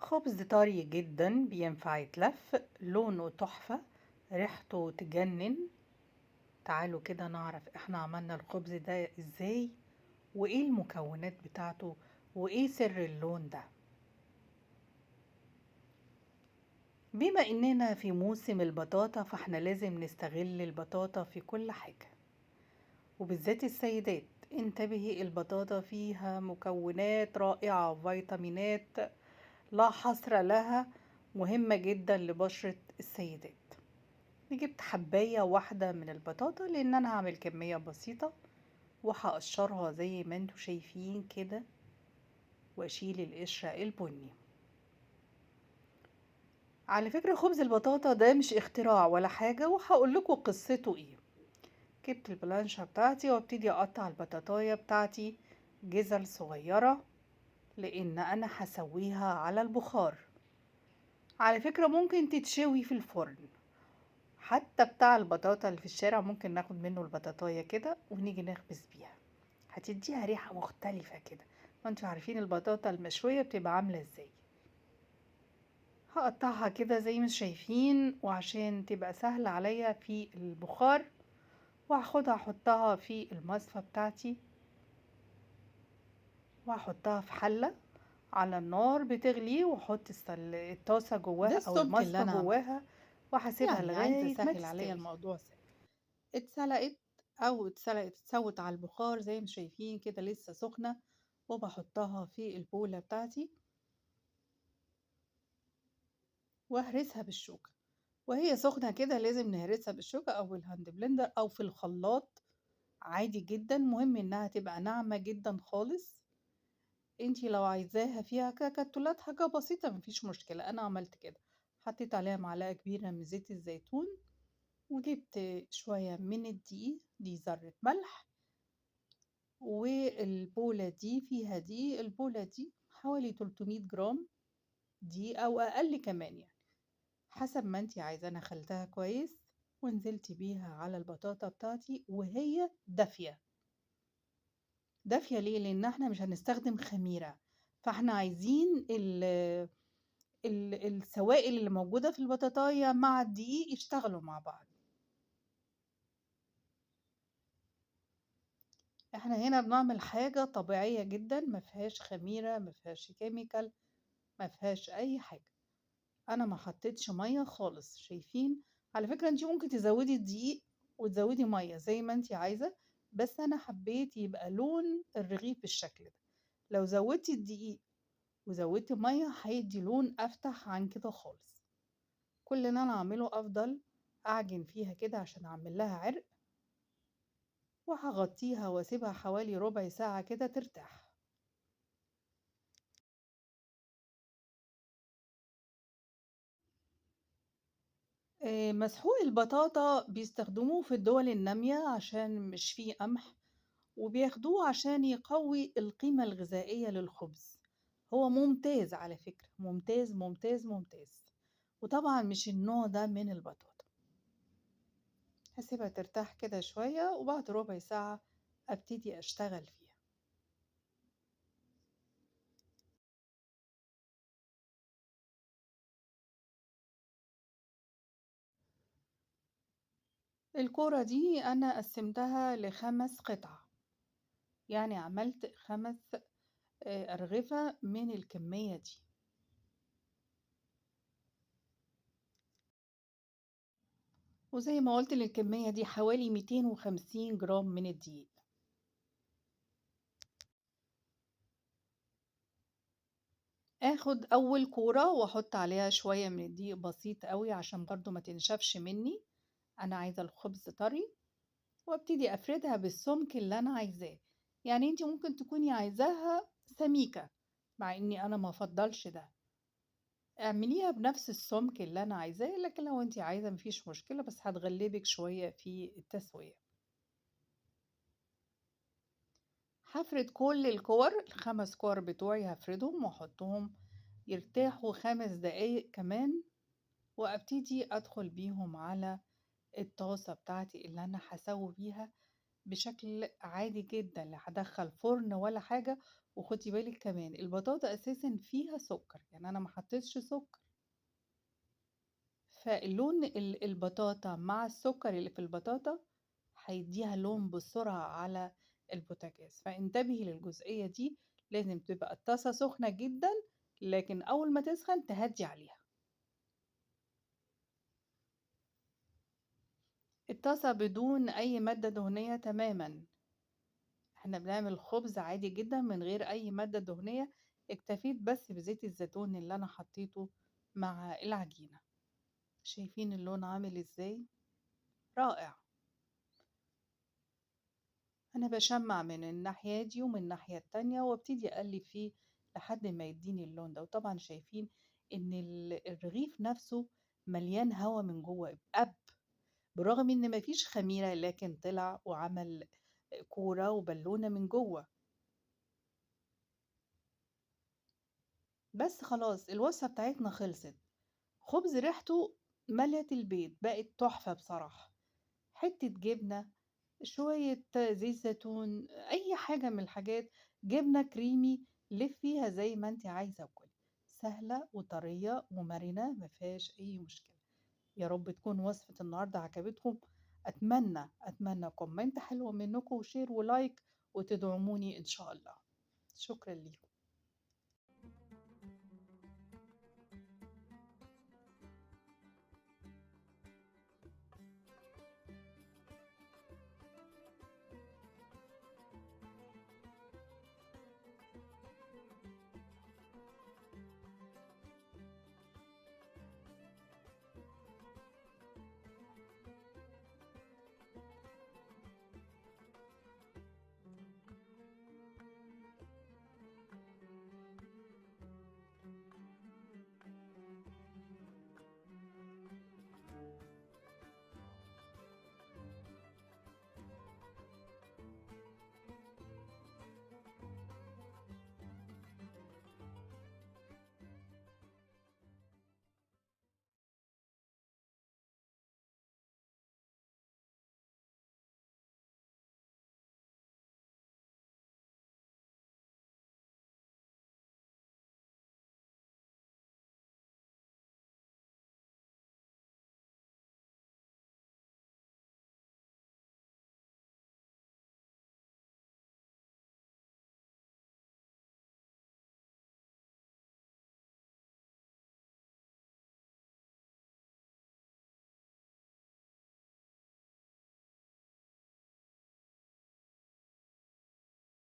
خبز طري جدا بينفع يتلف، لونه تحفة، ريحته تجنن. تعالوا كده نعرف احنا عملنا الخبز ده ازاي، وايه المكونات بتاعته، وايه سر اللون ده. بما اننا في موسم البطاطا فاحنا لازم نستغل البطاطا في كل حاجة، وبالذات السيدات. انتبهي، البطاطا فيها مكونات رائعة، فيتامينات لا حصر لها، مهمة جدا لبشرة السيدات. جبت حباية واحدة من البطاطا لان انا هعمل كمية بسيطة، وهقشرها زي ما انتوا شايفين كده، واشيل القشرة البني. على فكرة خبز البطاطا ده مش اختراع ولا حاجة، وهقول لكم قصته ايه. جبت البلانشة بتاعتي وابتدي اقطع البطاطاية بتاعتي جزل صغيرة، لان انا هسويها على البخار. على فكرة ممكن تتشوي في الفرن، حتى بتاع البطاطا اللي في الشارع ممكن ناخد منه البطاطاية كده ونيجي نخبز بيها، هتديها ريحة مختلفة كده. ما انتوا عارفين البطاطا المشوية بتبقى عاملة ازاي. هقطعها كده زي ما شايفين، وعشان تبقى سهلة عليا في البخار، وهاخدها احطها في المصفى بتاعتي، وهحطها في حلة على النار بتغلي، واحط الطاسة ده جواها او السمك اللي المصفى أنا عملته، جواها، وهسيبها يعني عايزة لغاية ما أسهل عليا تستوي. الموضوع اتسلقت أو اتسوت على البخار زي ما شايفين كده لسه سخنة، وبحطها في البولة بتاعتي وأهرسها بالشوكة. وهي سخنة كده لازم نهرسها بالشوكة أو الهاند بلندر أو في الخلاط، عادي جدا. مهم إنها تبقى ناعمة جدا خالص. انتي لو عايزاها فيها كاكتولات حاجة بسيطة مفيش مشكلة، أنا عملت كده. حطيت عليها معلقة كبيرة من زيت الزيتون، وجبت شوية من الدقيق، دي ذرة ملح، والبولة دي فيها دي البولة دي حوالي 300 جرام دي أو أقل كمان يعني، حسب ما انتي عايزة. أنا خلتها كويس ونزلت بيها على البطاطا بتاعتي وهي دافية. دافية ليه؟ لأن احنا مش هنستخدم خميرة، فاحنا عايزين السوائل اللي موجودة في البطاطاية مع الدقيق يشتغلوا مع بعض. احنا هنا بنعمل حاجة طبيعية جدا، ما فيهاش خميرة، ما فيهاش كيميكال، ما فيهاش أي حاجة. أنا ما حطيتش مية خالص، شايفين؟ على فكرة انتي ممكن تزودي الدقيق وتزودي مية زي ما انتي عايزة، بس أنا حبيت يبقى لون الرغيف بالشكل ده. لو زودتي الدقيق وزودتي مية هيدي لون أفتح عن كده خالص. كل اللي أنا أعمله أفضل أعجن فيها كده عشان أعمل لها عرق، وهغطيها واسيبها حوالي ربع ساعة كده ترتاح. مسحوق البطاطا بيستخدموه في الدول النامية عشان مش فيه قمح، وبياخدوه عشان يقوي القيمة الغذائية للخبز. هو ممتاز على فكرة، ممتاز ممتاز ممتاز. وطبعا مش النوع ده من البطاطا. هسيبها ترتاح كده شوية، وبعد ربع ساعة ابتدي اشتغل فيها. الكورة دي انا قسمتها ل5 قطع، يعني عملت 5 أرغفة من الكمية دي. وزي ما قلت الكمية دي حوالي 250 جرام من الدقيق. اخد اول كورة واحط عليها شوية من الدقيق بسيط قوي عشان برضو ما تنشفش مني، انا عايزة الخبز طري. وابتدي افردها بالسمك اللي انا عايزاه. يعني انتي ممكن تكوني عايزاها سميكة، مع اني انا ما افضلش ده. اعمليها بنفس السمك اللي انا عايزاه، لكن لو انتي عايزة مفيش مشكلة، بس هتغلبك شوية في التسوية. هفرد كل الكور، ال5 كور بتوعي هفردهم واحطهم يرتاحوا 5 دقايق كمان، وابتدي ادخل بيهم على الطاسة بتاعتي اللي انا هسوي بيها. بشكل عادي جدًا، لا هادخّل فرن ولا حاجة، وخدي بالِك كمان البطاطا أساسًا فيها سُكّر، يعني أنا ما حطيتش سُكّر، فاللون البطاطا مع السُكّر اللي في البطاطا هيدّيها لون بسرعة على البوتاجاز، فانتبهي للجزئية دي، لازم تبقى الطاسة سخنة جدًا، لكن أول ما تسخن تهدّي عليها. الطاسة بدون أي مادة دهنية تمامًا. إحنا بنعمل خبز عادي جدًا من غير أي مادة دهنية، اكتفيت بس بزيت الزيتون اللي أنا حطيته مع العجينة. شايفين اللون عامل إزاي؟ رائع. أنا باشمّع من الناحية دي ومن الناحية التانية وابتدي أقلِّب فيه لحد ما يدّيني اللون ده، وطبعًا شايفين إن الرغيف نفسه مليان هوا من جوّه، اب بالرغم إن ما فيش خميرة لكن طلع وعمل كورة وبالونة من جوّه. بس خلاص الوصفة بتاعتنا خلصت. خبز ريحته ملت البيت، بقت تحفة بصراحة. حتة جبنة، شوية زيت زيتون، أي حاجة من الحاجات، جبنة كريمي لفيها زي ما انت عايزة وكلي. سهلة وطرية ومرنة مفيهاش أي مشكلة. يا رب تكون وصفة النهاردة عجبتكم. أتمنى كومنت حلو منكم وشير ولايك وتدعموني إن شاء الله. شكرا ليكم.